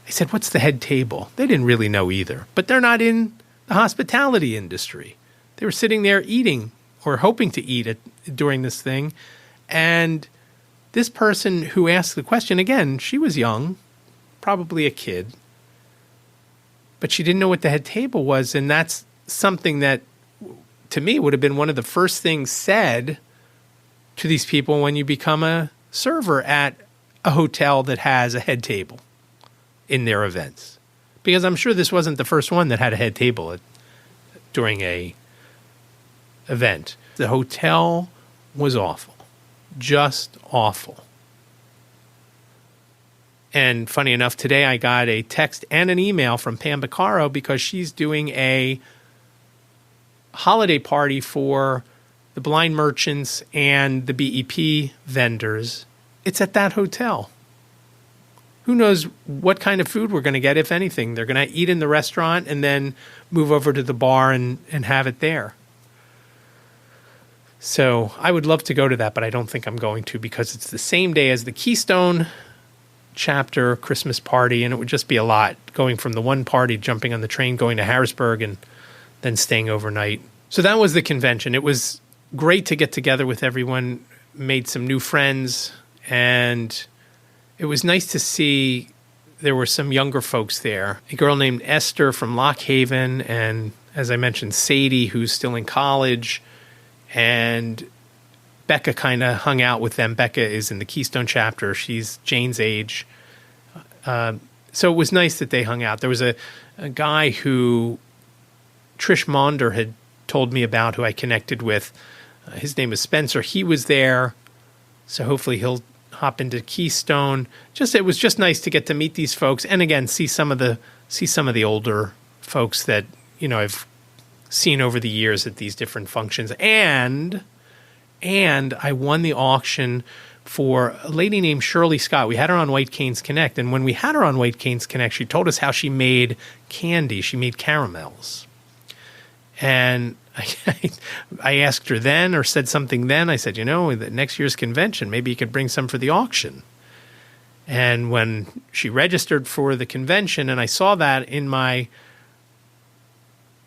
I said, what's the head table? They didn't really know either, but they're not in the hospitality industry. They were sitting there eating or hoping to eat during this thing. And this person who asked the question, again, she was young, probably a kid, but she didn't know what the head table was. And that's something that, to me, would have been one of the first things said to these people when you become a server at a hotel that has a head table in their events. Because I'm sure this wasn't the first one that had a head table during a event. The hotel was awful. Just awful. And funny enough, today I got a text and an email from Pam Baccaro because she's doing a holiday party for the blind merchants and the BEP vendors. It's at that hotel. Who knows what kind of food we're going to get, if anything. They're going to eat in the restaurant and then move over to the bar and have it there. So I would love to go to that, but I don't think I'm going to because it's the same day as the Keystone chapter Christmas party, and it would just be a lot going from the one party, jumping on the train, going to Harrisburg, and then staying overnight. So that was the convention. It was great to get together with everyone, made some new friends, and it was nice to see there were some younger folks there. A girl named Esther from Lock Haven, and as I mentioned, Sadie, who's still in college, and Becca kind of hung out with them. Becca is in the Keystone chapter. She's Jane's age. So it was nice that they hung out. There was a guy who Trish Maunder had told me about who I connected with. His name is Spencer. He was there. So hopefully he'll hop into Keystone. It was just nice to get to meet these folks. And again, see some of the older folks that, I've seen over the years at these different functions. And I won the auction for a lady named Shirley Scott. We had her on White Canes Connect. And when we had her on White Canes Connect, she told us how she made candy. She made caramels. And I asked her then, or said something then. I said, that next year's convention, maybe you could bring some for the auction. And when she registered for the convention, and I saw that in my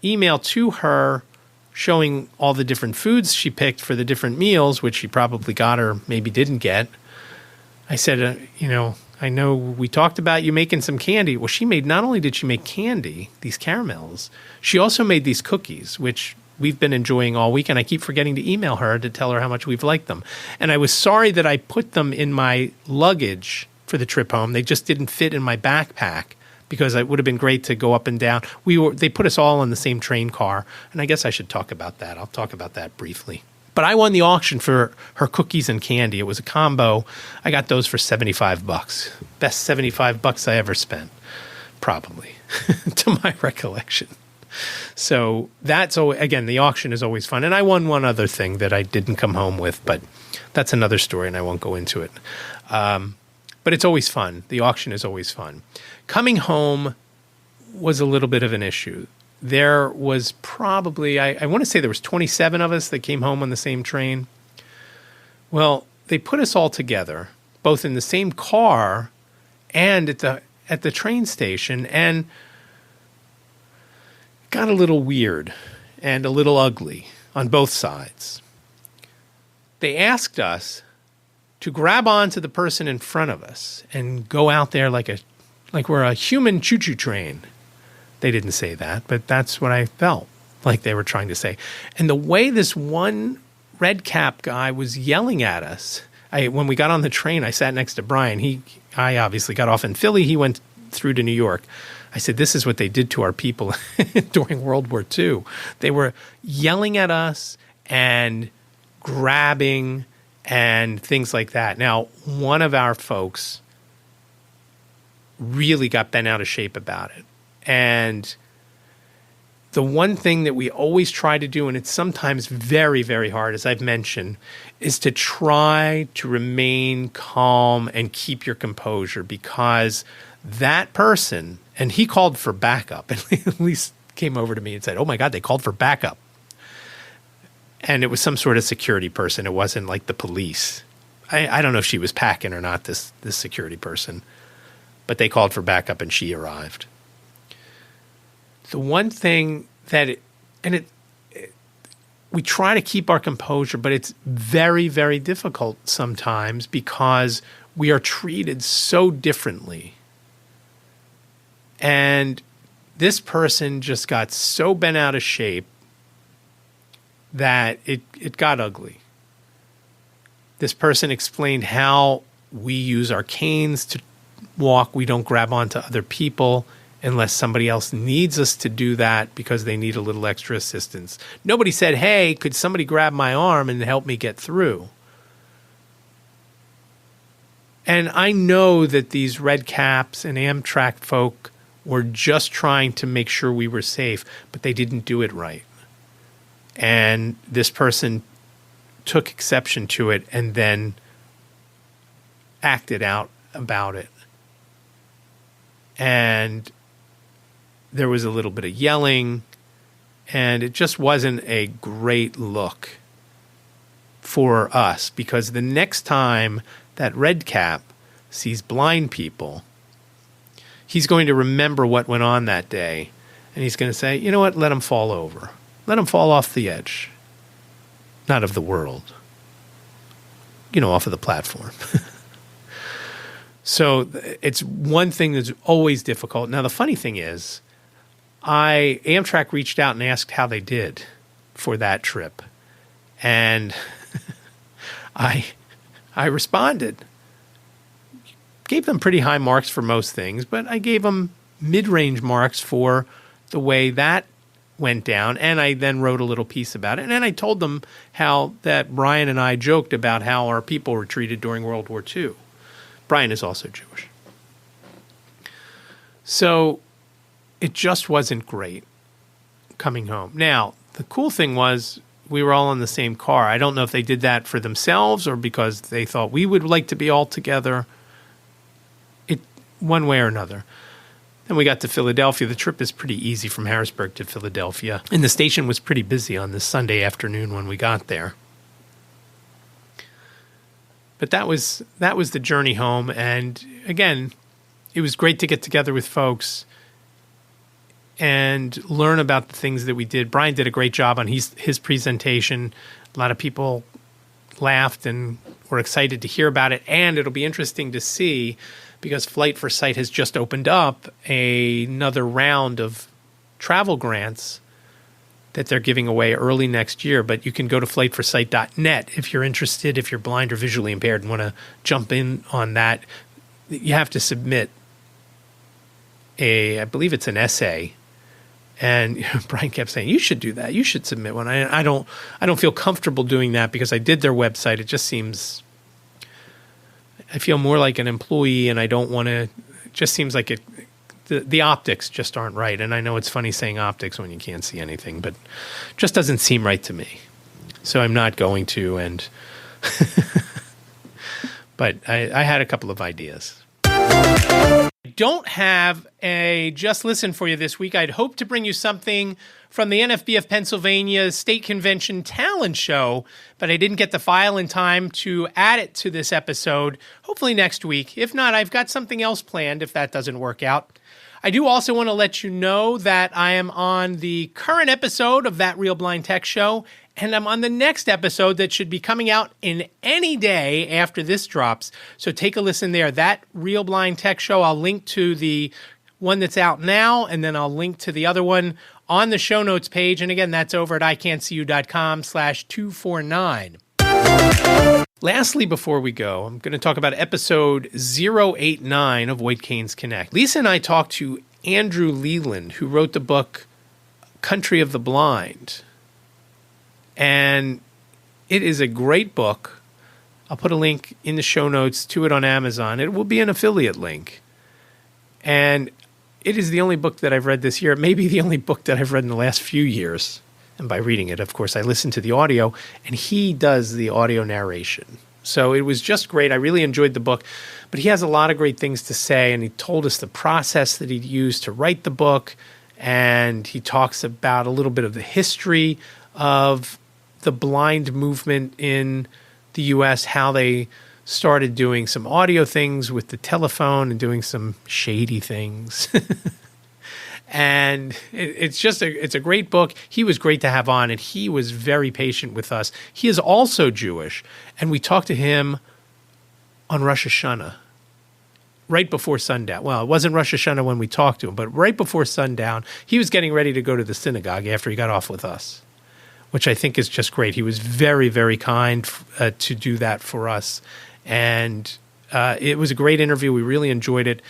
email to her, showing all the different foods she picked for the different meals, which she probably got or maybe didn't get, I said, I know we talked about you making some candy. Well, not only did she make candy, these caramels, she also made these cookies, which we've been enjoying all week. And I keep forgetting to email her to tell her how much we've liked them. And I was sorry that I put them in my luggage for the trip home. They just didn't fit in my backpack because it would have been great to go up and down. They put us all in the same train car. And I guess I should talk about that. I'll talk about that briefly. But I won the auction for her cookies and candy. It was a combo. I got those for $75. Best $75 I ever spent, probably, to my recollection. So again, the auction is always fun. And I won one other thing that I didn't come home with, but that's another story and I won't go into it. But it's always fun. The auction is always fun. Coming home was a little bit of an issue. There was probably, I want to say there was 27 of us that came home on the same train. Well, they put us all together, both in the same car and at the train station, and it got a little weird and a little ugly on both sides. They asked us to grab onto the person in front of us and go out there like we're a human choo-choo train. They didn't say that, but that's what I felt like they were trying to say. And the way this one red cap guy was yelling at us, when we got on the train, I sat next to Brian. I obviously got off in Philly. He went through to New York. I said, this is what they did to our people during World War II. They were yelling at us and grabbing and things like that. Now, one of our folks really got bent out of shape about it. And the one thing that we always try to do, and it's sometimes very, very hard, as I've mentioned, is to try to remain calm and keep your composure, because that person, and he called for backup, and at least came over to me and said, oh my God, they called for backup. And it was some sort of security person. It wasn't like the police. I don't know if she was packing or not, this security person, but they called for backup and she arrived. The one thing that we try to keep our composure, but it's very, very difficult sometimes because we are treated so differently. And this person just got so bent out of shape that it got ugly. This person explained how we use our canes to walk. We don't grab onto other people unless somebody else needs us to do that because they need a little extra assistance. Nobody said, hey, could somebody grab my arm and help me get through? And I know that these red caps and Amtrak folk were just trying to make sure we were safe, but they didn't do it right. And this person took exception to it and then acted out about it. And there was a little bit of yelling, and it just wasn't a great look for us, because the next time that red cap sees blind people, he's going to remember what went on that day, and he's going to say, you know what, let them fall over. Let them fall off the edge. Not of the world. Off of the platform. So it's one thing that's always difficult. Now, the funny thing is, Amtrak reached out and asked how they did for that trip. And I responded. Gave them pretty high marks for most things, but I gave them mid-range marks for the way that went down. And I then wrote a little piece about it. And then I told them how that Brian and I joked about how our people were treated during World War II. Brian is also Jewish. So it just wasn't great coming home. Now, the cool thing was we were all in the same car. I don't know if they did that for themselves or because they thought we would like to be all together. One way or another. Then we got to Philadelphia. The trip is pretty easy from Harrisburg to Philadelphia. And the station was pretty busy on this Sunday afternoon when we got there. But that was the journey home. And again, it was great to get together with folks and learn about the things that we did. Brian did a great job on his presentation. A lot of people laughed and were excited to hear about it. And it'll be interesting to see because Flight for Sight has just opened up another round of travel grants that they're giving away early next year. But you can go to flightforsight.net if you're interested, if you're blind or visually impaired and want to jump in on that. You have to submit I believe it's an essay. And Brian kept saying, you should do that. You should submit one. I don't feel comfortable doing that because I did their website. It just seems, I feel more like an employee, and I don't want to, it just seems like the optics just aren't right. And I know it's funny saying optics when you can't see anything, but it just doesn't seem right to me. So I'm not going to. And but I had a couple of ideas. Don't have a Just Listen for you this week. I'd hoped to bring you something from the NFB of Pennsylvania State Convention Talent Show, but I didn't get the file in time to add it to this episode. Hopefully next week. If not, I've got something else planned if that doesn't work out. I do also want to let you know that I am on the current episode of That Real Blind Tech Show, and I'm on the next episode that should be coming out in any day after this drops. So take a listen there. That Real Blind Tech Show, I'll link to the one that's out now, and then I'll link to the other one on the show notes page. And again, that's over at iCantCU.com/249. Lastly, before we go, I'm going to talk about episode 089 of White Canes Connect. Lisa and I talked to Andrew Leland, who wrote the book Country of the Blind. And it is a great book. I'll put a link in the show notes to it on Amazon. It will be an affiliate link. And it is the only book that I've read this year. It may be the only book that I've read in the last few years. And by reading it, of course, I listened to the audio, and he does the audio narration. So it was just great. I really enjoyed the book. But he has a lot of great things to say, and he told us the process that he'd used to write the book. And he talks about a little bit of the history of the blind movement in the U.S., how they started doing some audio things with the telephone and doing some shady things. And it's a great book. He was great to have on, and he was very patient with us. He is also Jewish, and we talked to him on Rosh Hashanah, right before sundown. Well, it wasn't Rosh Hashanah when we talked to him, but right before sundown, he was getting ready to go to the synagogue after he got off with us, which I think is just great. He was very, very kind to do that for us. And it was a great interview. We really enjoyed it.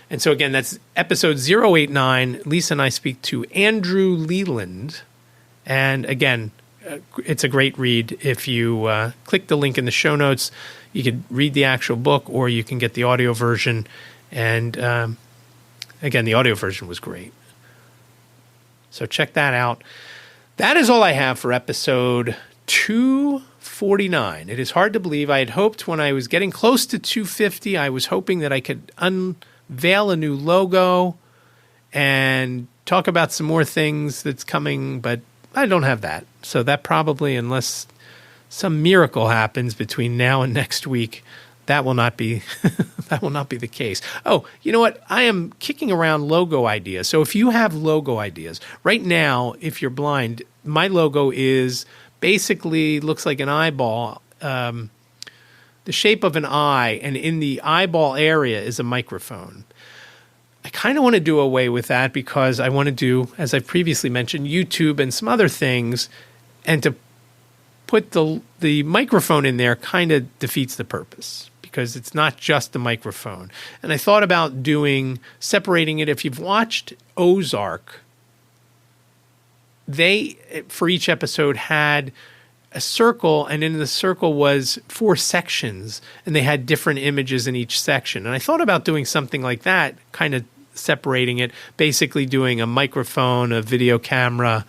And so, again, that's episode 089. Lisa and I speak to Andrew Leland. And, again, it's a great read. If you click the link in the show notes, you can read the actual book, or you can get the audio version. And, again, the audio version was great. So check that out. That is all I have for episode 249. It is hard to believe. I had hoped when I was getting close to 250, I was hoping that I could unveil a new logo and talk about some more things that's coming, but I don't have that. So that probably, unless some miracle happens between now and next week, that will not be that will not be the case. Oh, you know what? I am kicking around logo ideas. So if you have logo ideas, right now, if you're blind, my logo is basically looks like an eyeball, the shape of an eye, and in the eyeball area is a microphone. I kind of want to do away with that because I want to do, as I've previously mentioned, YouTube and some other things, and to put the microphone in there kind of defeats the purpose, because it's not just the microphone. And I thought about separating it. If you've watched Ozark, they, for each episode, had a circle, and in the circle was 4 sections, and they had different images in each section. And I thought about doing something like that, kind of separating it, basically doing a microphone, a video camera,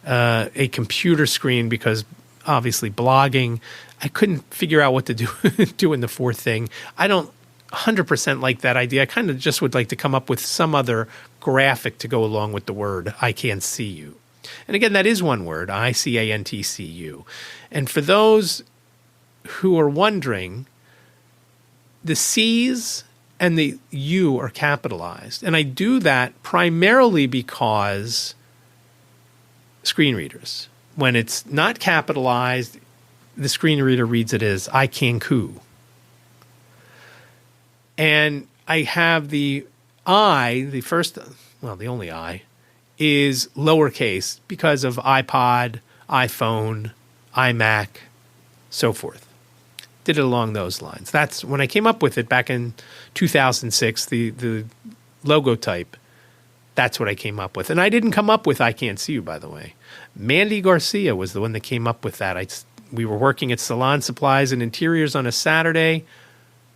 a computer screen, because obviously blogging, I couldn't figure out what to do in the fourth thing. I don't 100% like that idea. I kind of just would like to come up with some other graphic to go along with the word iCantCU. And again, that is one word, ICANTCU. And for those who are wondering, the C's and the U are capitalized. And I do that primarily because screen readers. When it's not capitalized, the screen reader reads it as iCantCU. And I have the I, the only I, is lowercase because of iPod, iPhone, iMac, so forth. Did it along those lines. That's when I came up with it back in 2006, the logo type. That's what I came up with. And I didn't come up with iCantCU, by the way. Mandy Garcia was the one that came up with that. We were working at Salon Supplies and Interiors on a Saturday,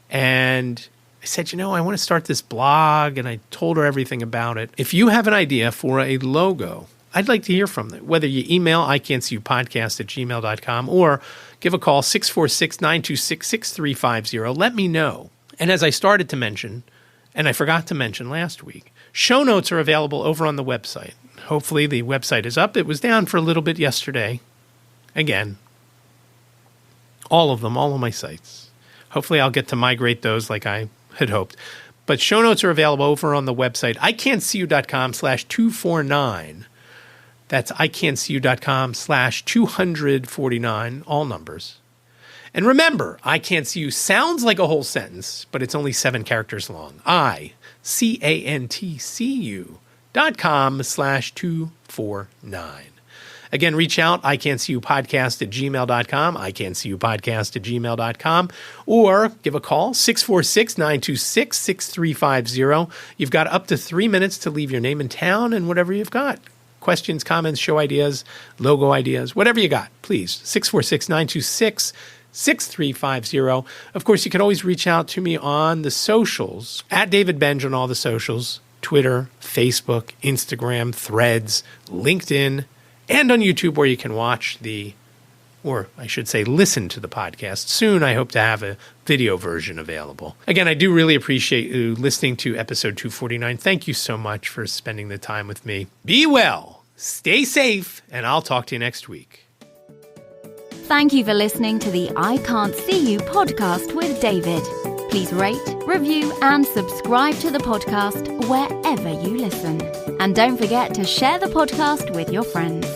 and I said, I want to start this blog, and I told her everything about it. If you have an idea for a logo, I'd like to hear from them, whether you email iCantCUpodcast@gmail.com or give a call, 646-926-6350. Let me know. And as I started to mention, and I forgot to mention last week, show notes are available over on the website. Hopefully the website is up. It was down for a little bit yesterday. Again, all of my sites. Hopefully I'll get to migrate those like I had hoped. But show notes are available over on the website, iCantCU.com/249. That's iCantCU.com/249, all numbers. And remember, iCantCU sounds like a whole sentence, but it's only 7 characters long. iCantCU.com/249. Again, reach out, iCantCUpodcast@gmail.com, iCantCUpodcast@gmail.com, or give a call, 646-926-6350. You've got up to 3 minutes to leave your name and town and whatever you've got. Questions, comments, show ideas, logo ideas, whatever you got, please. 646-926-6350. Of course, you can always reach out to me on the socials, at David Benj on all the socials, Twitter, Facebook, Instagram, Threads, LinkedIn, and on YouTube, where you can watch listen to the podcast. Soon, I hope to have a video version available. Again, I do really appreciate you listening to episode 249. Thank you so much for spending the time with me. Be well, stay safe, and I'll talk to you next week. Thank you for listening to the I Can't See You podcast with David. Please rate, review, and subscribe to the podcast wherever you listen. And don't forget to share the podcast with your friends.